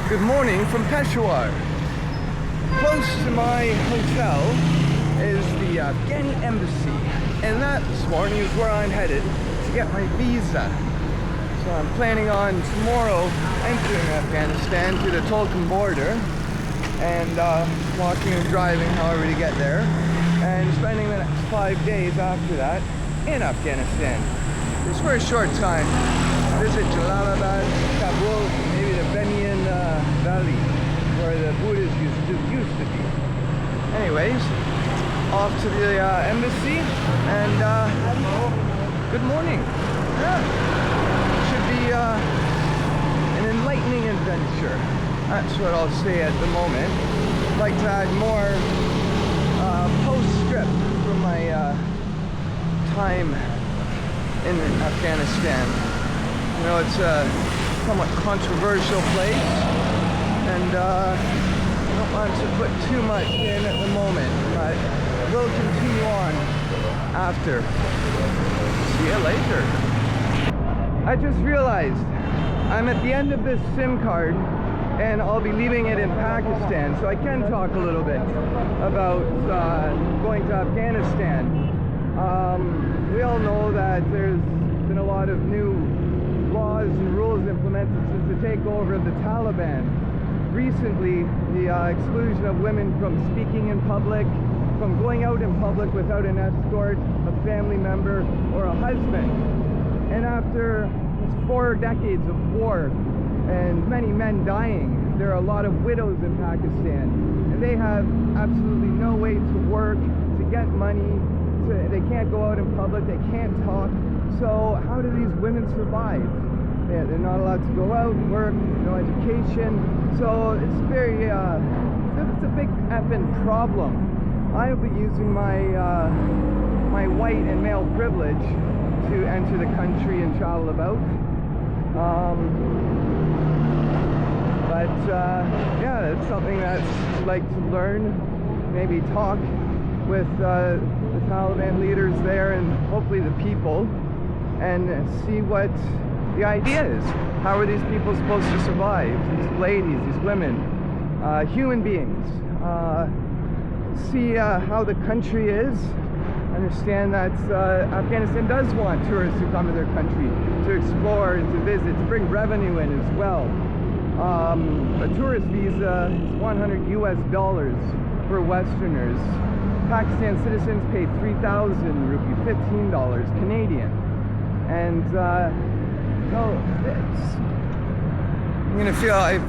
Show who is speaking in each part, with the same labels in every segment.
Speaker 1: Good morning from Peshawar. Close to my hotel is the Afghan embassy, and that this morning is where I'm headed to get my visa. So I'm planning on tomorrow entering Afghanistan to the Torkham border and walking and driving however to get there, and spending the next 5 days after that in Afghanistan. Just for a short time. Visit Jalalabad, Kabul, maybe the Benian Valley, where the Buddhists used to be. Anyways, off to the embassy, and good morning. Yeah. Should be an enlightening adventure. That's what I'll say at the moment. I'd like to add more postscript from my time in Afghanistan. You know, it's a somewhat controversial place, and I don't want to put too much in at the moment, but we'll continue on after. See you later. I just realized I'm at the end of this SIM card, and I'll be leaving it in Pakistan, so I can talk a little bit about going to Afghanistan. We all know that there's been a lot of new laws and rules implemented since the takeover of the Taliban. Recently, the exclusion of women from speaking in public, from going out in public without an escort, a family member, or a husband. And after 4 decades of war and many men dying, there are a lot of widows in Pakistan, and they have absolutely no way to work, to get money, they can't go out in public, they can't talk. So how do these women survive? They're not allowed to go out and work, no education. So it's very, it's a big effing problem. I'll be using my my white and male privilege to enter the country and travel about. Yeah, it's something that I'd like to learn, maybe talk with the Taliban leaders there and hopefully the people, and see what the idea is. How are these people supposed to survive? These ladies, these women, human beings. See how the country is. Understand that Afghanistan does want tourists to come to their country to explore and to visit, to bring revenue in as well. A tourist visa is $100 US for Westerners. Pakistan citizens pay 3,000 rupee, $15 Canadian. And I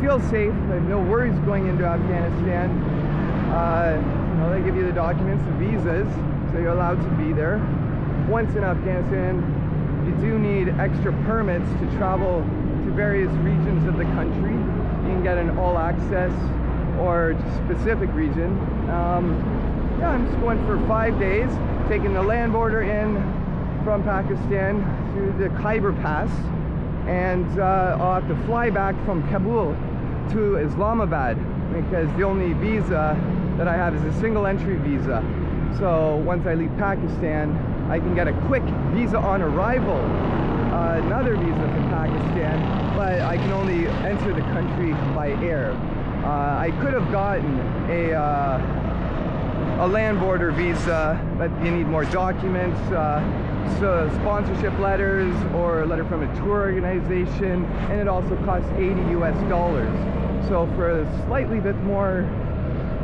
Speaker 1: feel safe. I have no worries going into Afghanistan. They give you the documents, the visas, so you're allowed to be there. Once in Afghanistan, you do need extra permits to travel to various regions of the country. You can get an all-access or specific region. Yeah, I'm just going for 5 days, taking the land border in from Pakistan through the Khyber Pass, and I'll have to fly back from Kabul to Islamabad, because the only visa that I have is a single entry visa. So once I leave Pakistan, I can get a quick visa on arrival, another visa from Pakistan, but I can only enter the country by air. I could have gotten a land border visa, but you need more documents, so sponsorship letters or a letter from a tour organization, and it also costs $80 US. So for a slightly bit more,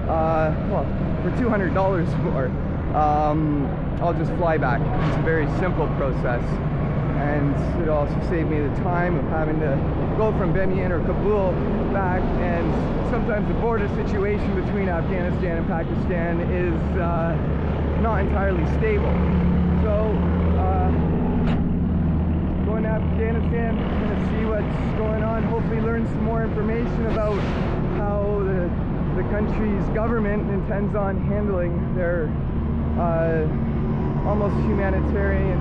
Speaker 1: well, for $200 more, I'll just fly back. It's a very simple process, and it'll also save me the time of having to go from Benian or Kabul back, and sometimes the border situation between Afghanistan and Pakistan is not entirely stable. So going to Afghanistan, going to see what's going on, hopefully learn some more information about how the country's government intends on handling their almost humanitarian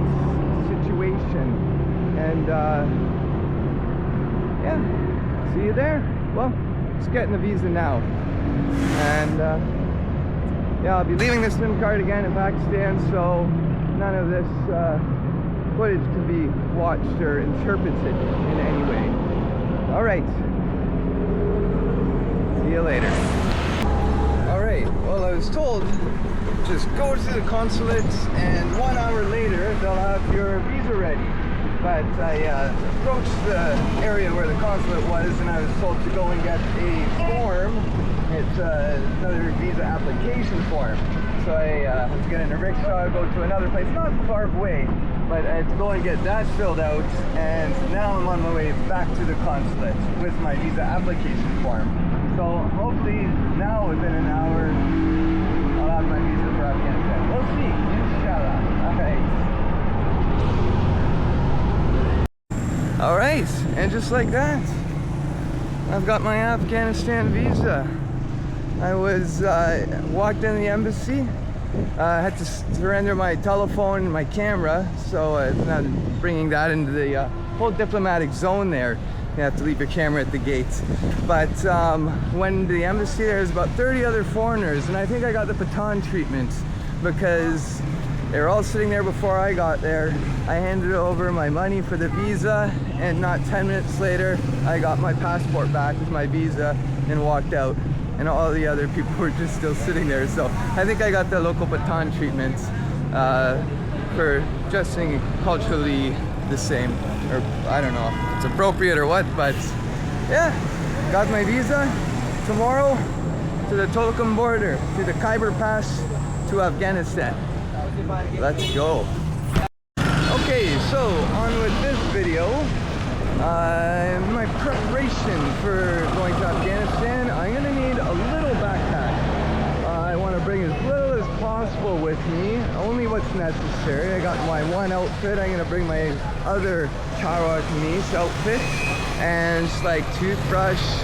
Speaker 1: situation. And yeah, see you there. Well, just getting the visa now, and yeah, I'll be leaving this SIM card again in Pakistan, so none of this footage can be watched or interpreted in any way. All right. you later. Alright, well, I was told just go to the consulate and 1 hour later they'll have your visa ready. But I approached the area where the consulate was and I was told to go and get a form. It's another visa application form. So I have to get in a rickshaw, go to another place, not far away, but I had to go and get that filled out, and now I'm on my way back to the consulate with my visa application form. So hopefully now within an hour I'll have my visa for Afghanistan. We'll see, inshallah. Alright, and just like that, I've got my Afghanistan visa. I was walked in the embassy. I had to surrender my telephone and my camera, so I'm not bringing that into the whole diplomatic zone there. You have to leave your camera at the gate. But when the embassy, there's about 30 other foreigners, and I think I got the baton treatment because they were all sitting there before I got there. I handed over my money for the visa, and not 10 minutes later, I got my passport back with my visa and walked out. And all the other people were just still sitting there. So I think I got the local baton treatment for dressing culturally the same. Or I don't know if it's appropriate or what, but yeah, got my visa tomorrow to the Torkham border, to the Khyber Pass to Afghanistan. Let's go. Okay, so on with this video. My preparation for going to Afghanistan, I'm going to need a little backpack. I want to bring as little as possible with me, only what's necessary. I got my one outfit. I'm going to bring my other Charawa Kameez outfit, and just like toothbrush,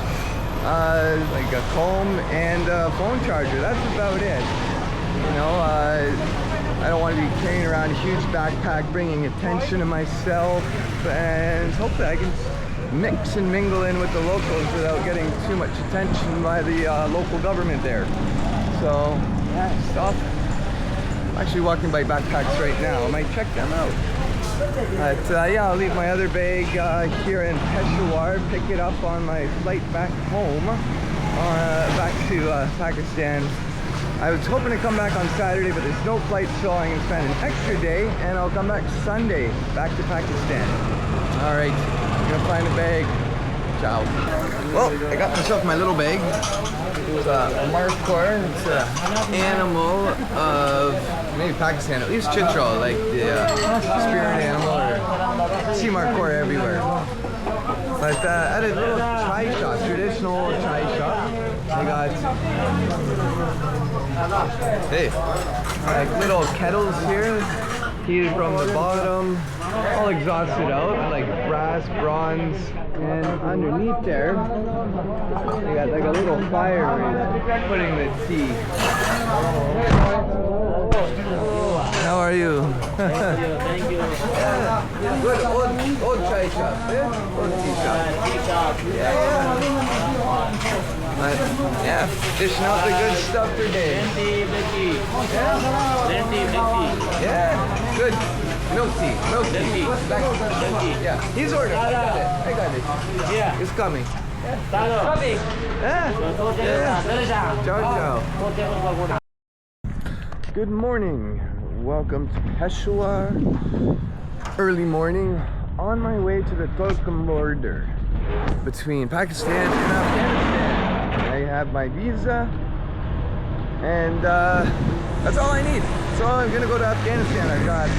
Speaker 1: like a comb, and a phone charger. That's about it. You know, I don't want to be carrying around a huge backpack, bringing attention to myself, and hopefully I can mix and mingle in with the locals without getting too much attention by the local government there. So, yeah, stuff. I'm actually walking by backpacks right now. I might check them out. But yeah, I'll leave my other bag here in Peshawar, pick it up on my flight back home, back to Pakistan. I was hoping to come back on Saturday, but there's no flight, so I'm going to spend an extra day, and I'll come back Sunday, back to Pakistan. Alright, I'm going to find a bag. Ciao. Well, I got myself my little bag. It's a markhor. It's an animal of maybe Pakistan, at least chitral, like the spirit animal, or see markhor everywhere. But at a little chai shop, traditional chai shop, they got like little kettles here, heated from the bottom, all exhausted out, like brass, bronze, and underneath there, they got like a little fire where he's putting the tea. How are you?
Speaker 2: Thank you.
Speaker 1: Yeah. Good old chai shop, yeah? Old tea shop. Yeah, dishing out the good stuff today. Yeah, good. Milk tea. Yeah, he's ordered. I got it. Yeah. It's coming. Yeah. Ciao. Good morning. Welcome to Peshawar. Early morning, on my way to the Torkham border between Pakistan and Afghanistan. I have my visa, and that's all I need. So I'm gonna go to Afghanistan. I got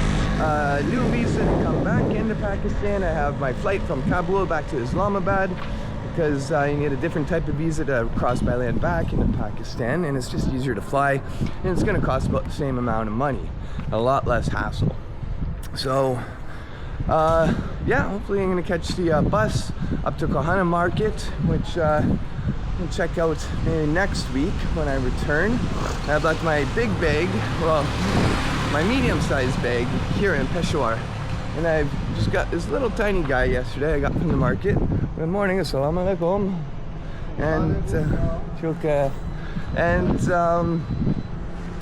Speaker 1: a new visa to come back into Pakistan. I have my flight from Kabul back to Islamabad, because you need a different type of visa to cross by land back into Pakistan, and it's just easier to fly, and it's going to cost about the same amount of money, a lot less hassle. So yeah, hopefully I'm going to catch the bus up to Karkhano market, which I'll check out maybe next week when I return. I've left my big bag, well, my medium-sized bag here in Peshawar, and I've just got this little tiny guy yesterday I got from the market. Good morning, assalamu alaikum. And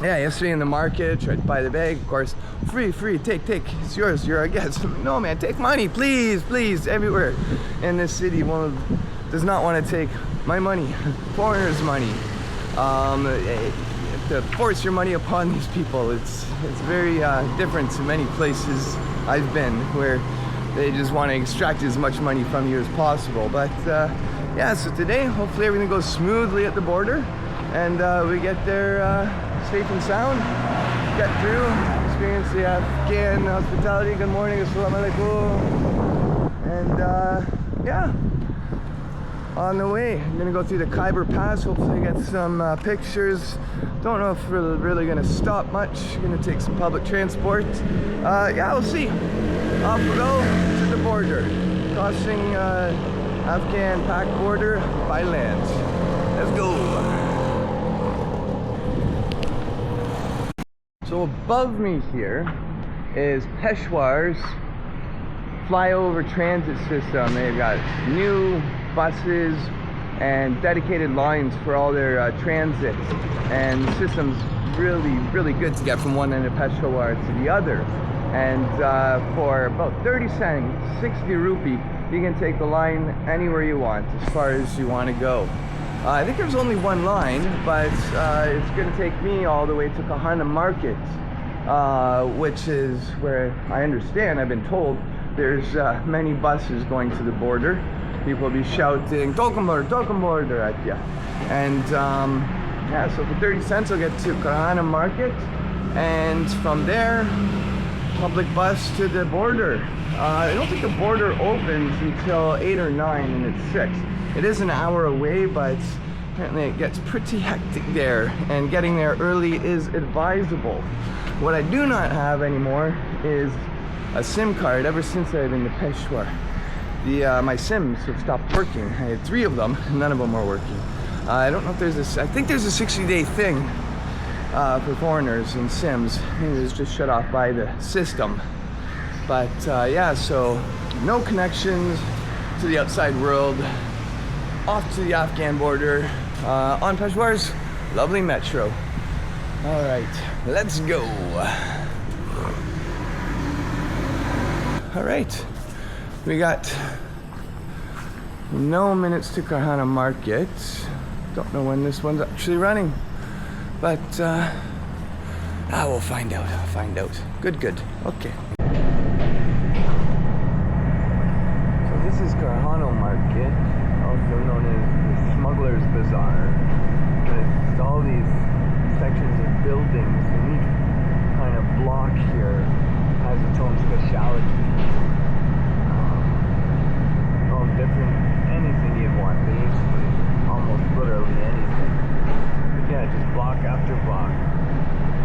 Speaker 1: yeah, yesterday in the market, tried to buy the bag, of course, free, take, it's yours, you're our guest. No man, take money, please, everywhere in this city. One of does not want to take my money, foreigners' money, to force your money upon these people. It's very different to many places I've been where they just want to extract as much money from you as possible. But yeah, so today hopefully everything goes smoothly at the border and we get there safe and sound, get through, experience the Afghan hospitality. Good morning, assalamu alaikum. And yeah, on the way, I'm gonna go through the Khyber Pass, hopefully get some pictures. Don't know if we're really gonna stop much. Gonna take some public transport. Yeah, we'll see. Off we go to the border, crossing Afghan-Pak border by land. Let's go. So above me here is Peshawar's flyover transit system. They've got new buses and dedicated lines for all their transit, and the system's really good to get from one end of Peshawar to the other. And for about 30 cents, 60 rupee, you can take the line anywhere you want, as far as you want to go. I think there's only one line, but it's going to take me all the way to Karkhano market, which is where I understand, I've been told, there's many buses going to the border. People will be shouting, Torkham border at you. And yeah, so for 30 cents I'll get to Karkhano market, and from there, public bus to the border. I don't think the border opens until 8 or 9, and it's 6. It is an hour away, but apparently it gets pretty hectic there, and getting there early is advisable. What I do not have anymore is a SIM card. Ever since I've been to Peshawar, my SIMs have stopped working. I had 3 of them, and none of them are working. I don't know if there's I think there's a 60-day thing for foreigners and SIMs. It was just shut off by the system. But yeah, so no connections to the outside world, off to the Afghan border, on Peshawar's lovely metro. All right, let's go. All right, we got no minutes to Karkhano market. Don't know when this one's actually running, but we'll find out. I'll find out. Good. Okay. So this is Karkhano market, also known as the Smuggler's Bazaar. It's all these sections of buildings, and each kind of block here has its own speciality. All different, anything you'd want, basically, almost literally anything. But yeah, just block after block,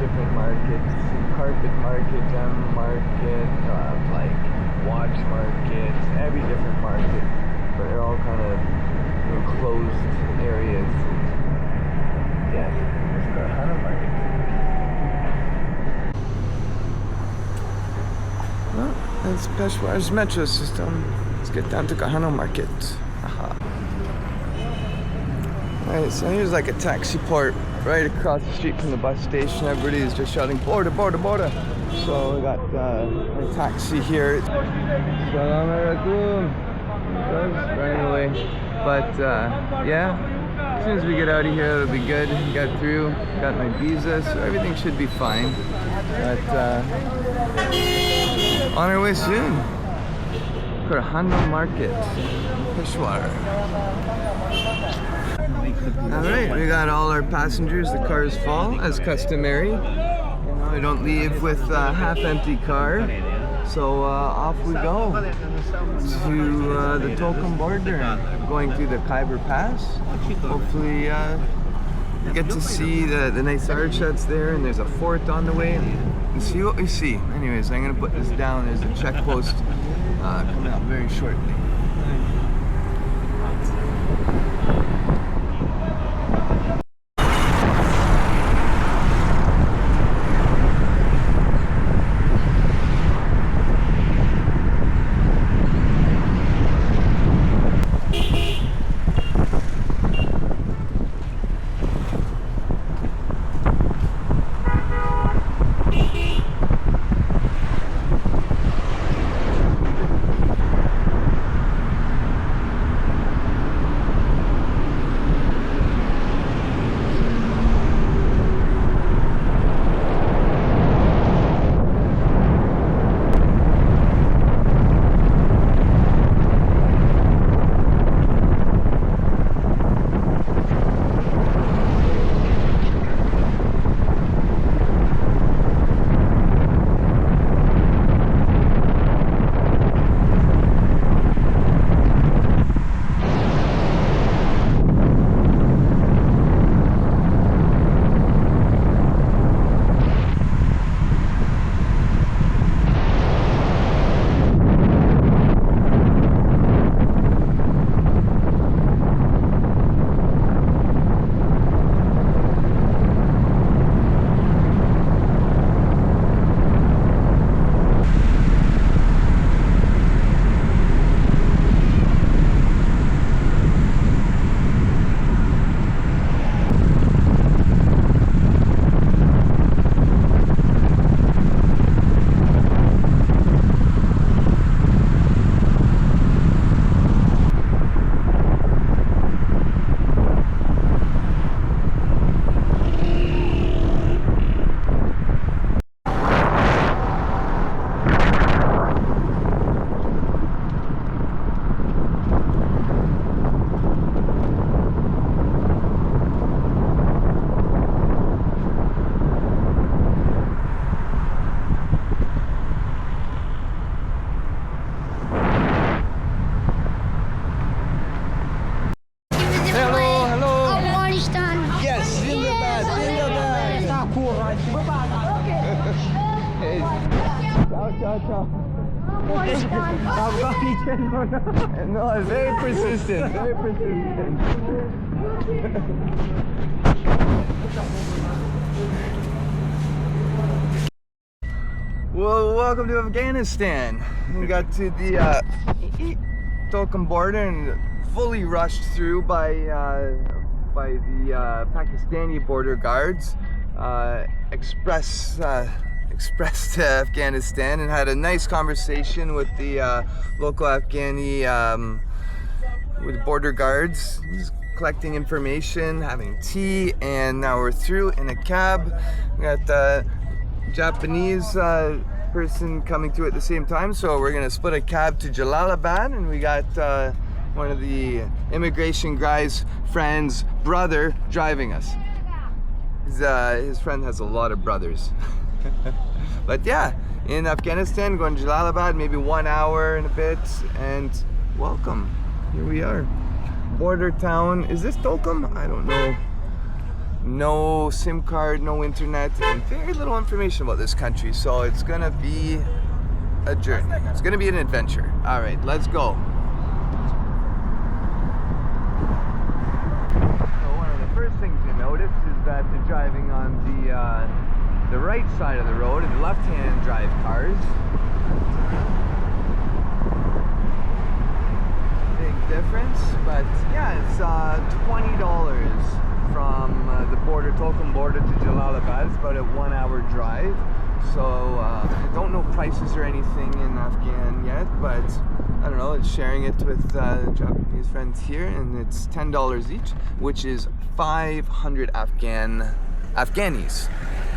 Speaker 1: different markets, carpet market, gem market, like watch markets, every different market, but they're all kind of enclosed areas. Yeah, it's Karkhano market. Well, that's Peshawar's metro system. Let's get down to Karkhano market. Alright, so here's like a taxi port right across the street from the bus station. Everybody is just shouting, border. So we got a taxi here. Assalamu alaikum. Running away. But yeah, as soon as we get out of here, it'll be good. Got through, got my visa, so everything should be fine. But on our way soon. Karkhano market, Peshawar. Alright, we got all our passengers. The car is full, as customary. We don't leave with a half-empty car. So off we go to the Torkham border, going through the Khyber Pass. Hopefully you get to see the nice arch that's there, and there's a fort on the way, and see what we see. Anyways, I'm going to put this down as a check post coming up very shortly. Ciao, ciao, ciao.
Speaker 2: Afghanistan.
Speaker 1: No, it's very persistent, very persistent. Well, welcome to Afghanistan. We got to the Torkham border and fully rushed through by the Pakistani border guards. Express to Afghanistan, and had a nice conversation with the local Afghani with border guards, just collecting information, having tea, and now we're through in a cab. We got the Japanese person coming through at the same time, so we're gonna split a cab to Jalalabad, and we got one of the immigration guy's friend's brother driving us. His friend has a lot of brothers. But yeah, in Afghanistan, going to Jalalabad, maybe 1 hour and a bit, and welcome. Here we are. Border town. Is this Torkham? I don't know. No SIM card, no internet, and very little information about this country, so it's gonna be a journey. It's gonna be an adventure. All right, let's go. So one of the first things you notice is that they're driving on the right side of the road, and the left-hand drive cars. Big difference, but yeah, it's $20 from the border, Torkham border to Jalalabad. It's about a 1 hour drive. So I don't know prices or anything in Afghan yet, but I don't know, it's sharing it with Japanese friends here, and it's $10 each, which is 500 Afghanis.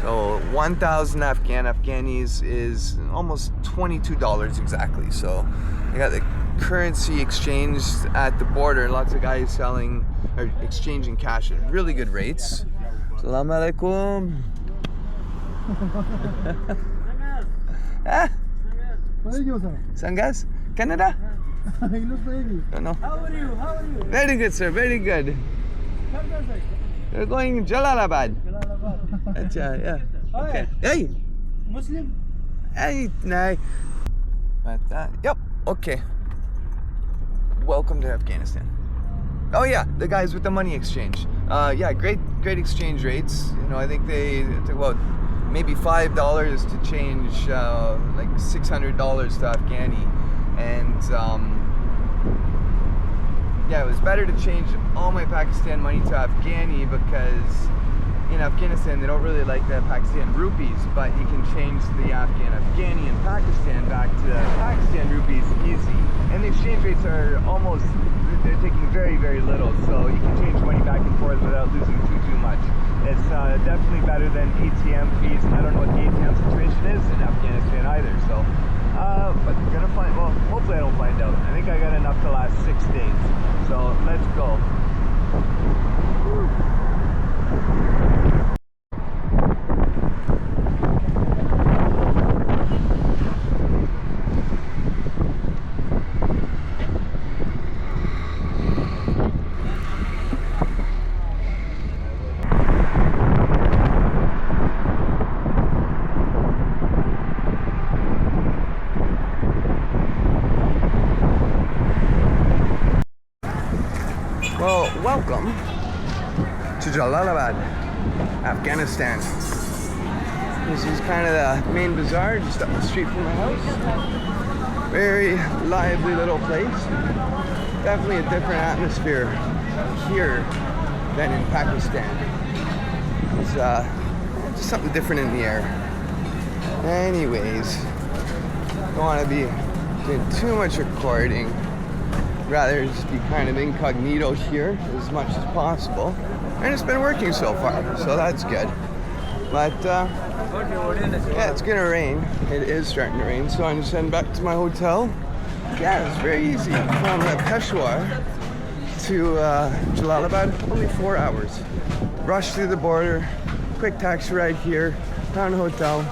Speaker 1: So 1,000 Afghanis is almost $22 exactly. So I got the currency exchanged at the border. Lots of guys selling or exchanging cash at really good rates. Assalamu alaikum. Sangas? Canada? No.
Speaker 2: How are you? How are you?
Speaker 1: Very good, sir. Very good. We're going Jalalabad. Acha, yeah. Okay. Hey.
Speaker 2: Muslim?
Speaker 1: Hey, no. But yep. Okay. Welcome to Afghanistan. Oh yeah, the guys with the money exchange. Yeah, great exchange rates. You know, I think they took about maybe $5 to change like $600 to Afghani, and yeah, it was better to change all my Pakistan money to Afghani, because in Afghanistan they don't really like the Pakistan rupees, but you can change the Afghani and Pakistan back to Pakistan rupees easy, and the exchange rates are almost, they're taking very, very little, so you can change money back and forth without losing too much. It's definitely better than ATM fees. I don't know what the ATM situation is in Afghanistan either, so but we're gonna find, well, hopefully I don't find out. I think I got enough to last 6 days, so let's go. Woo. Well, welcome to Jalalabad, Afghanistan. This is kind of the main bazaar just up the street from my house. Very lively little place. Definitely a different atmosphere here than in Pakistan. It's just something different in the air. Anyways, don't want to be doing too much recording. Rather just be kind of incognito here as much as possible, and it's been working so far, so that's good. But yeah, it's gonna rain. It is starting to rain, so I'm just heading back to my hotel. Yeah, it's very easy from Peshawar to Jalalabad, only 4 hours. Rush through the border, quick taxi ride here, found a hotel.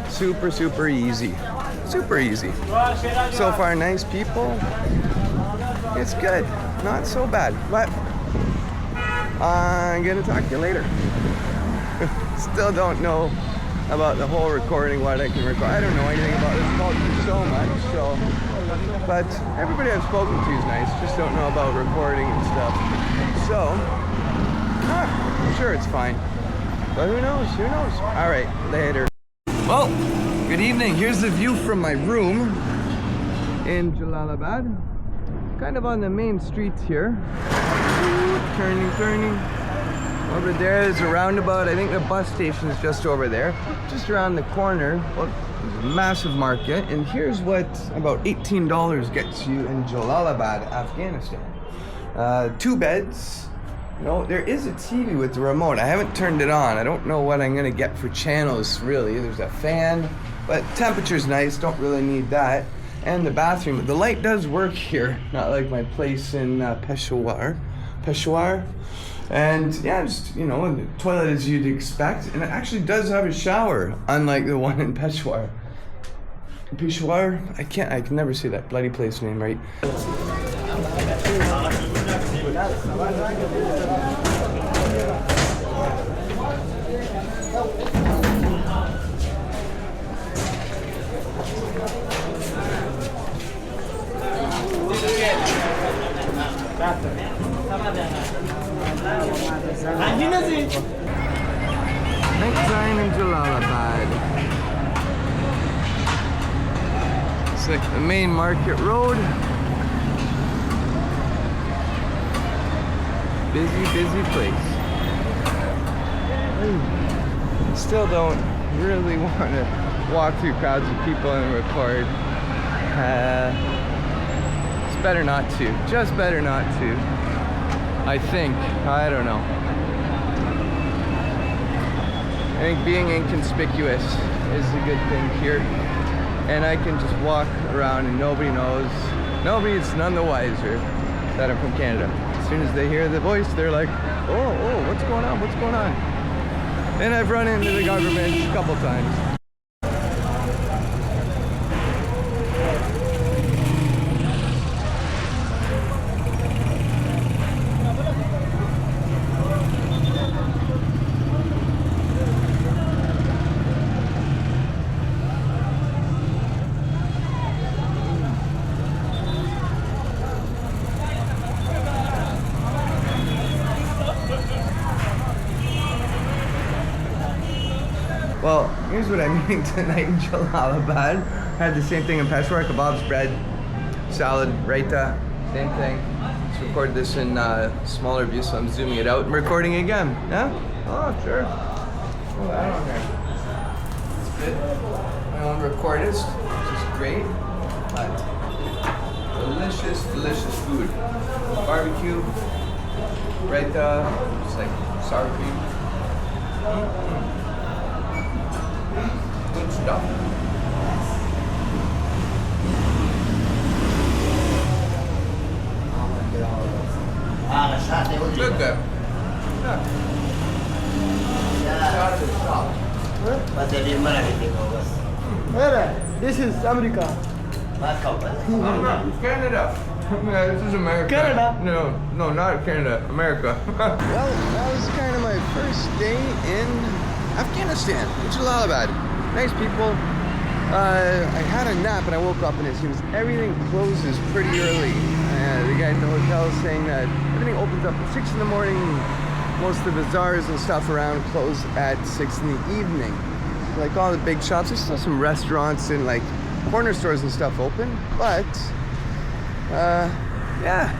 Speaker 1: Super easy, super easy. So far, nice people. It's good, not so bad, but I'm gonna talk to you later. Still don't know about the whole recording, what I can record. I don't know anything about this culture so much, so. But everybody I've spoken to is nice, just don't know about recording and stuff. So, I'm sure it's fine. But who knows? Who knows? All right, later. Well, good evening. Here's the view from my room in Jalalabad. Kind of on the main streets here. Turning. Over there is a roundabout. I think the bus station is just over there. Just around the corner, well, there's a massive market. And here's what about $18 gets you in Jalalabad, Afghanistan. 2 beds. You know, there is a TV with the remote. I haven't turned it on. I don't know what I'm gonna get for channels, really. There's a fan, but temperature's nice. Don't really need that. And the bathroom. The light does work here, not like my place in Peshawar. And yeah, just, you know, the toilet as you'd expect. And it actually does have a shower, unlike the one in Peshawar. Peshawar? I can never say that bloody place name right. Next time in Jalalabad. It's like the main market road. Busy place. Still don't really want to walk through crowds of people and record. It's better not to. Just better not to. I think. I don't know. I think being inconspicuous is a good thing here. And I can just walk around and nobody knows. Nobody's none the wiser that I'm from Canada. As soon as they hear the voice, they're like, oh, what's going on? What's going on? And I've run into the government a couple times. Well, here's what I'm eating tonight in Jalalabad. Had the same thing in Peshawar, kebabs, bread, salad, raita, same thing. Just recorded this in smaller view, so I'm zooming it out and recording again. Yeah? Oh, sure. Oh, that on there. It's good. My own recordist, which is great. But delicious food. Barbecue, raita, just like sour cream. Good stuff. Good. Yeah.
Speaker 2: This is America.
Speaker 1: Canada. This is America.
Speaker 2: Canada?
Speaker 1: No, not Canada. America. Well, that was kind of my first day in Afghanistan, in Jalalabad. Nice people. I had a nap and I woke up and it seems everything closes pretty early. The guy at the hotel is saying that everything opens up at 6 in the morning. Most of the bazaars and stuff around close at 6 in the evening. Like all the big shops, there's still some restaurants and like corner stores and stuff open. But, yeah.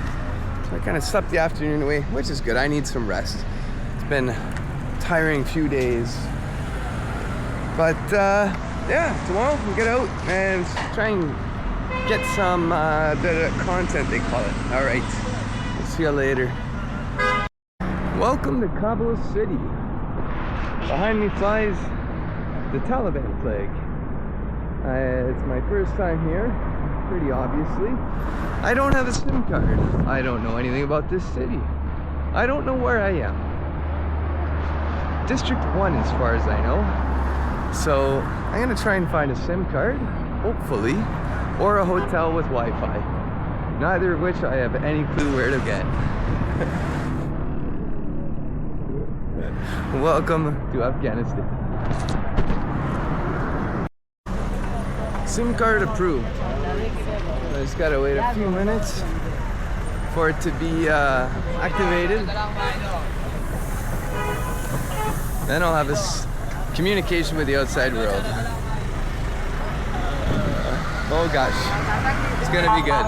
Speaker 1: So I kind of slept the afternoon away, which is good. I need some rest. It's been a tiring few days. But yeah, tomorrow we'll get out and try and get some bit of content, they call it. All right, we'll see you later. Welcome to Kabul city. Behind me flies the Taliban flag. It's my first time here, pretty obviously. I don't have a SIM card. I don't know anything about this city. I don't know where I am. District 1 as far as I know. So I'm gonna try and find a SIM card, hopefully, or a hotel with Wi-Fi. Neither of which I have any clue where to get. Welcome to Afghanistan. SIM card approved. I just gotta wait a few minutes for it to be activated. Then I'll have this communication with the outside world. Oh gosh, it's gonna be good.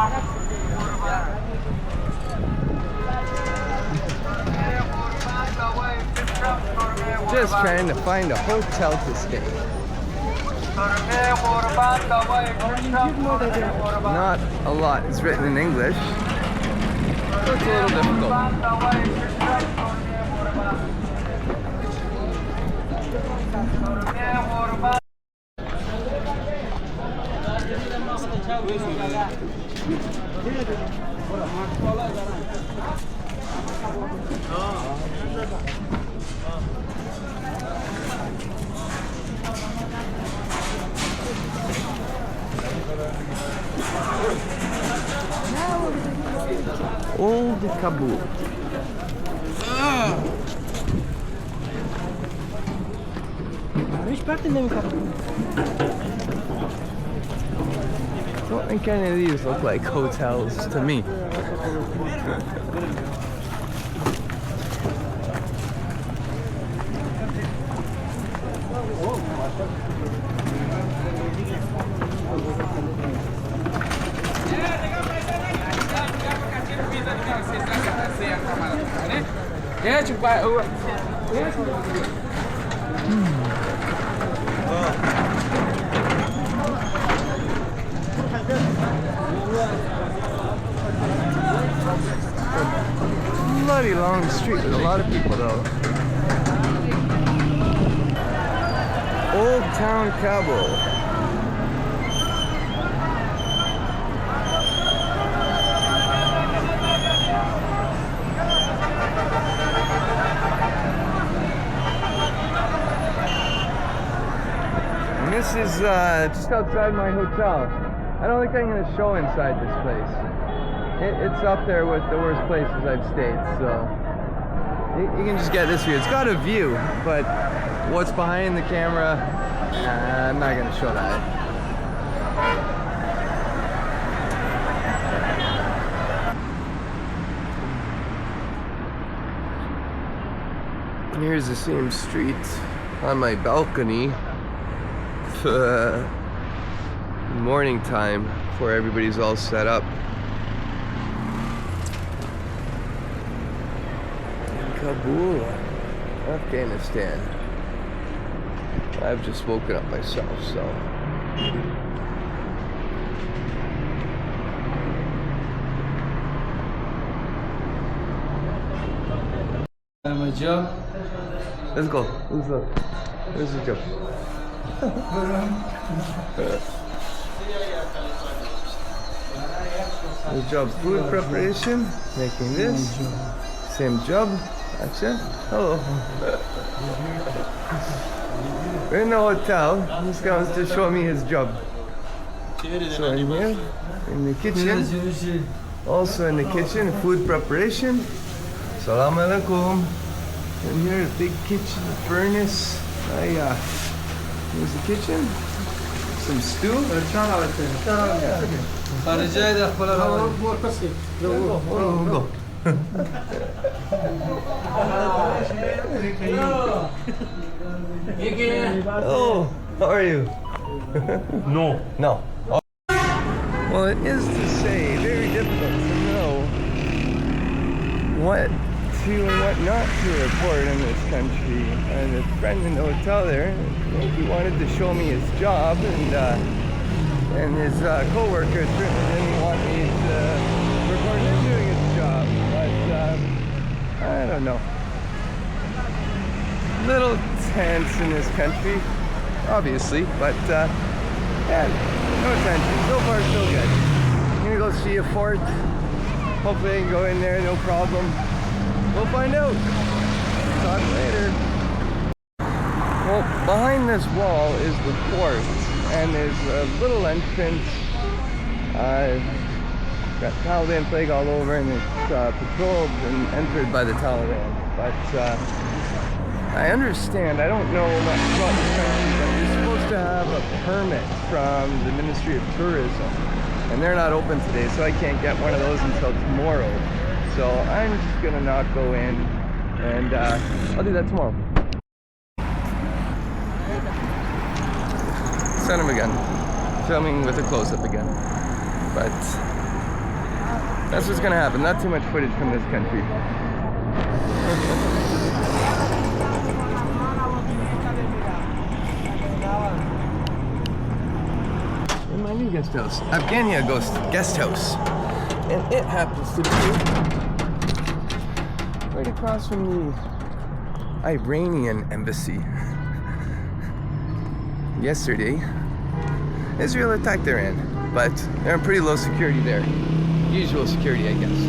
Speaker 1: Just trying to find a hotel to stay. Not a lot is written in English, so it's a little difficult. Old Kabul. Don't think any of these look like hotels to me. Bloody long street with a lot of people though. Old Town Kabul. And this is just outside my hotel. I don't think I'm going to show inside this place. It's up there with the worst places I've stayed, so you can just get this view. It's got a view, but what's behind the camera, I'm not going to show that. Here's the same street on my balcony. Morning time before everybody's all set up. Kabul, Afghanistan. I've just woken up myself, so.
Speaker 2: My job.
Speaker 1: Let's go. Where's the job? The job, food preparation, making this. Same job. That's it. Hello. We're in the hotel. This guy wants to show me his job. So in here, in the kitchen. Also in the kitchen, food preparation. Assalamu alaikum. And here's a big kitchen furnace. Here's the kitchen. Some stew. Go. Oh, how are you? No. Oh. Well, it is to say very difficult to know what to and what not to report in this country. And a friend in the hotel there, he wanted to show me his job, and his co-worker certainly didn't want me to record him doing his job. But I don't know. Little tense in this country, obviously, but yeah, no tension. So far, so good. I'm gonna go see a fort. Hopefully, I can go in there, no problem. We'll find out. Talk later. Well, behind this wall is the fort, and there's a little entrance. Got Taliban flag all over, and it's patrolled and entered by the Taliban. But I understand, I don't know much about this country, but you're supposed to have a permit from the Ministry of Tourism. And they're not open today, so I can't get one of those until tomorrow. So I'm just gonna not go in, and I'll do that tomorrow. Son of a gun. Filming with a close-up again. But that's what's gonna happen. Not too much footage from this country. In my new guest house, Afghania guest house, and it happens to be right across from the Iranian embassy. Yesterday, Israel attacked Iran, but they're on pretty low security there. Usual security, I guess.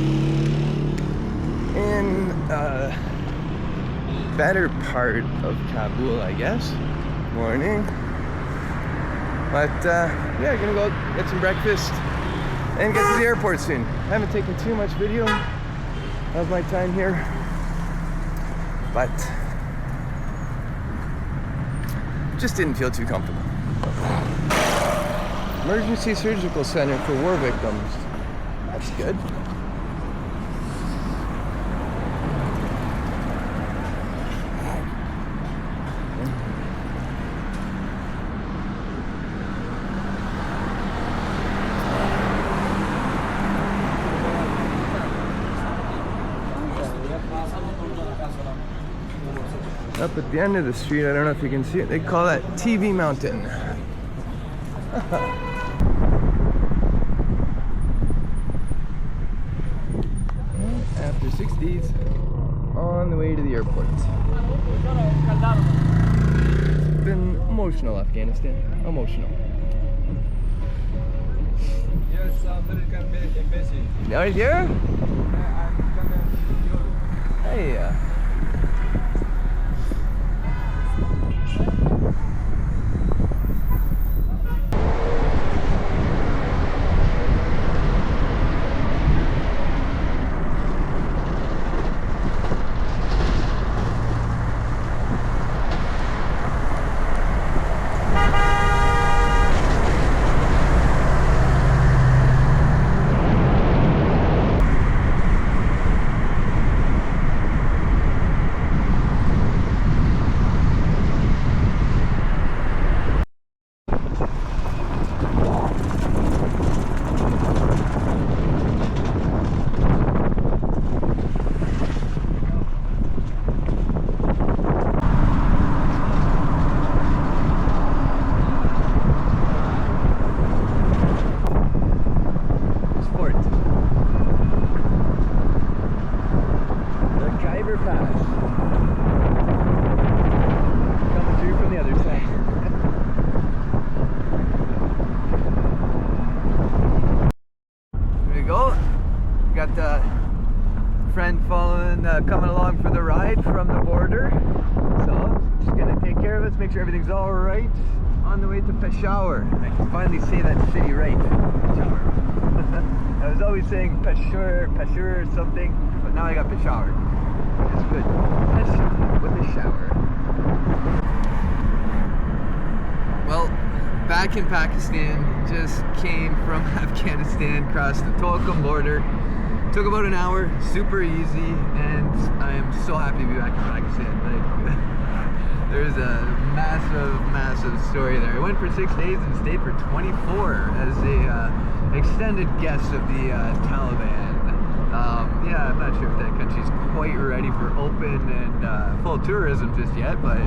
Speaker 1: In better part of Kabul, I guess. Morning. But yeah, gonna go get some breakfast and get to the airport soon. I haven't taken too much video of my time here, but just didn't feel too comfortable. Emergency Surgical Center for War Victims. That's good. Up at the end of the street, I don't know if you can see it, they call that TV Mountain. After 6 days, on the way to the airport. It's been emotional, Afghanistan. Emotional.
Speaker 2: Yes, American embassy.
Speaker 1: Right here? Hey. The Khyber Pass. Coming through from the other side. There we go. Got the friend following, coming along for the ride from the border. So, just gonna take care of us, make sure everything's all right. On the way to Peshawar. I can finally say that city right. Peshawar. I was always saying Peshawar something, but now I got Peshawar. It's good. Peshawar with a shower. Well, back in Pakistan, just came from Afghanistan, crossed the Torkham border. Took about an hour, super easy, and I am so happy to be back in Pakistan. Like, there's a massive story there. I went for 6 days and stayed for 24 as a extended guest of the Taliban. Yeah, I'm not sure if that country's quite ready for open and full tourism just yet, but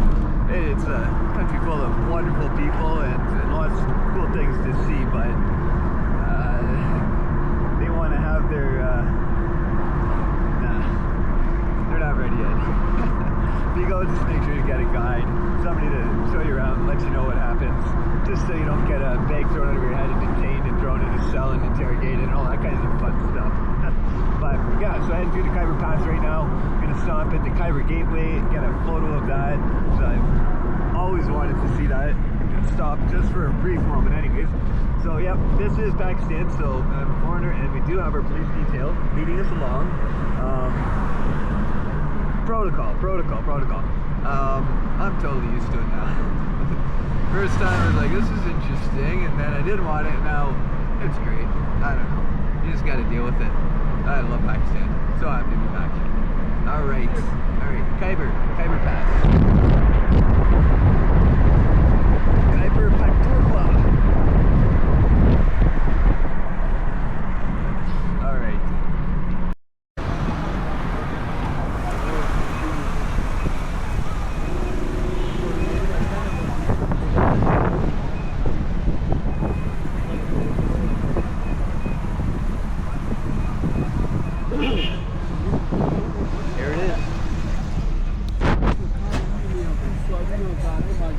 Speaker 1: it's a country full of wonderful people and lots of cool things to see, but they want to have their they're not ready yet. If you go, just make sure you get a guide, somebody to show you around and let you know what happens, just so you don't get a bag thrown over your head and detained and thrown in a cell and interrogated and all that kind of fun stuff. But yeah, so I head through the Khyber Pass right now. I'm gonna stop at the Khyber Gateway, get a photo of that. So I've always wanted to see that. I'm gonna stop just for a brief moment anyways. So yep, this is Pakistan, so I'm a foreigner and we do have our police detail leading us along.
Speaker 3: protocol. I'm totally used to it now. First time I was like, this is interesting, and then I didn't want it, and now it's great. I don't know. You just gotta deal with it. I love Pakistan. So happy to be back. Alright. Khyber Pass. Khyber Pakhtunkhwa. Alright.